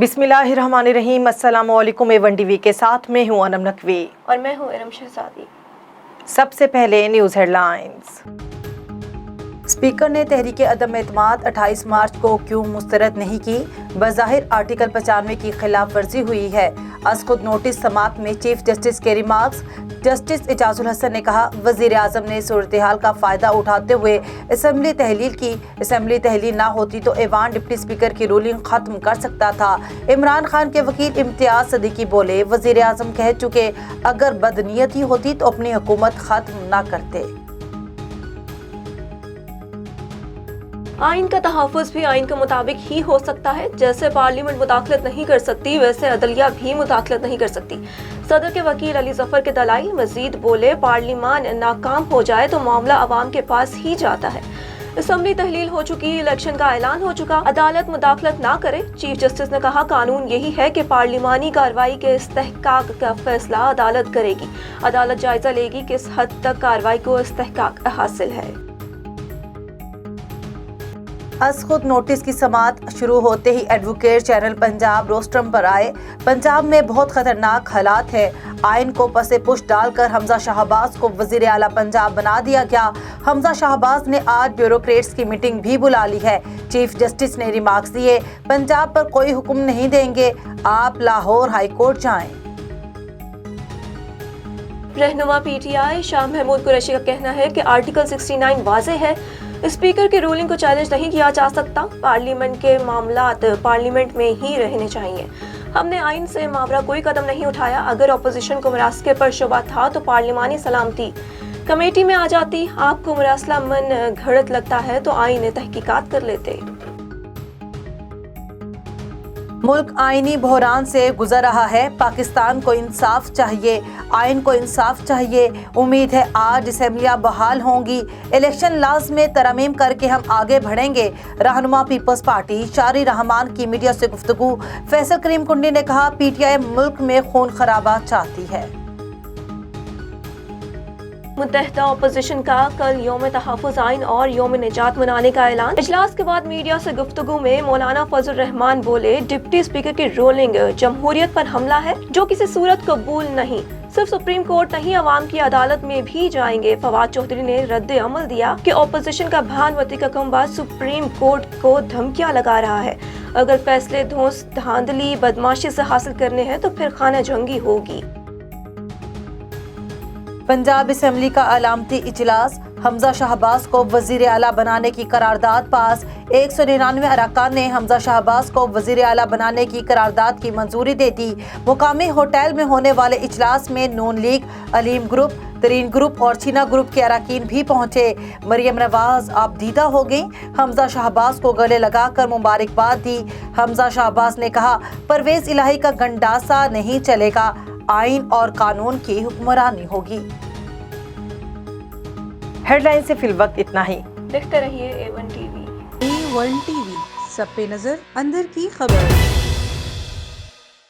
बिस्मिल्लाहिर्रहमानिर्रहीम। अस्सलाम वालेकुम। A1 TV के साथ मैं हूँ अनम नकवी और मैं हूँ इरम शहजादी। सबसे पहले न्यूज़ हेडलाइंस। स्पीकर ने तहरीक अदम एतमाद 28 मार्च को क्यों मुस्तरद नहीं की? बज़ाहिर आर्टिकल 95 की खिलाफ वर्जी हुई है। अज खुद नोटिस समात में चीफ जस्टिस के रिमार्क्स। जस्टिस एजाजुल हसन ने कहा, वजीर आजम ने सूरत हाल का फ़ायदा उठाते हुए असम्बली तहलील की। असम्बली तहलील ना होती तो ऐवान डिप्टी स्पीकर की रूलिंग ख़त्म कर सकता था। इमरान खान के वकील इम्तियाज सदीकी बोले, वजीर आजम कह चुके अगर बदनीयती होती तो अपनी हुकूमत ख़त्म ना करते। आइन का तहफ़्फ़ुज़ भी आइन के मुताबिक ही हो सकता है। जैसे पार्लियामेंट मुदाखलत नहीं कर सकती, वैसे अदलिया भी मुदाखलत नहीं कर सकती। सदर के वकील अली जफर के दलाइल। मजीद बोले, पार्लियामान नाकाम हो जाए तो मामला अवाम के पास ही जाता है। असम्बली तहलील हो चुकी, इलेक्शन का ऐलान हो चुका, अदालत मुदाखलत ना करे। चीफ जस्टिस ने कहा, कानून यही है कि पार्लिमानी कार्रवाई के इस्तेहकाक का फैसला अदालत करेगी। अदालत जायजा लेगी किस हद तक कार्रवाई को इस्तेहकाक हासिल है। अज खुद नोटिस की समात शुरू होते ही एडवोकेट चैनल पंजाब रोस्ट्रम पर आए। पंजाब में बहुत खतरनाक हालात है। आइन को पसे पुश डालकर हमजा शाहबाज को वजीर आला पंजाब बना दिया गया। हमजा शाहबाज ने आज ब्यूरोक्रेट्स की मीटिंग भी बुला ली है। चीफ जस्टिस ने रिमार्क्स दिए, पंजाब पर कोई हुक्म नहीं देंगे, आप लाहौर हाई कोर्ट जाएं। रहनुमा पीटीआई शाह महमूद कुरैशी का कहना है कि आर्टिकल 69 वाज़ेह है। स्पीकर की रूलिंग को चैलेंज नहीं किया जा सकता। पार्लियामेंट के मामलात पार्लियामेंट में ही रहने चाहिए। हमने आइन से मावरा कोई कदम नहीं उठाया। अगर अपोजिशन को मुरासले पर शुबा था तो पार्लिमानी सलामती कमेटी में आ जाती। आपको मुरासला मन घड़त लगता है तो आइन तहकीकात कर लेते। मुल्क आईनी बहरान से गुजर रहा है। पाकिस्तान को इंसाफ चाहिए, आइन को इंसाफ चाहिए। उम्मीद है आज असम्बलियाँ बहाल होंगी। इलेक्शन लॉज में तरमीम करके हम आगे बढ़ेंगे। रहनुमा पीपल्स पार्टी शारी रहमान की मीडिया से गुफ्तगू। फैसल करीम कुंडी ने कहा, पीटीआई मुल्क में खून खराबा चाहती है। मुत्तहदा अपोजिशन का कल यौम तहफ़्फ़ुज़ आइन और यौम निजात मनाने का ऐलान। इजलास के बाद मीडिया से गुफ्तगू में मौलाना फजल रहमान बोले, डिप्टी स्पीकर की रूलिंग जमहूरियत पर हमला है जो किसी सूरत कबूल नहीं। सिर्फ सुप्रीम कोर्ट नहीं, अवाम की अदालत में भी जाएंगे। फवाद चौधरी ने रद्द अमल दिया कि अपोजिशन का भानवती का कमबाज सुप्रीम कोर्ट को धमकियां लगा रहा है। अगर फैसले धौंस धांधली बदमाशी से हासिल करने हैं तो फिर खाना जंगी होगी। पंजाब असम्बली का अलामती इजलास। हमजा शाहबाज को वजीर आला बनाने की करारदाद पास। 199 अरकान ने हमजा शाहबाज को वजीर आला बनाने की करारदाद की मंजूरी दे दी। मुकामी होटल में होने वाले इजलास में नून लीग, अलीम ग्रुप, तरीन ग्रुप और चीना ग्रुप के अरकान भी पहुंचे। मरियम नवाज आबदीदा हो गई। हमजा शाहबाज को गले लगाकर मुबारकबाद दी। हमजा शाहबाज ने कहा, परवेज इलाही का गंडासा नहीं चलेगा, आइन और कानून की हुक्मरानी होगी। हेडलाइन से फिल वक्त इतना ही। देखते रहिए A1 TV। A1 TV, सब पे नजर, अंदर की खबर।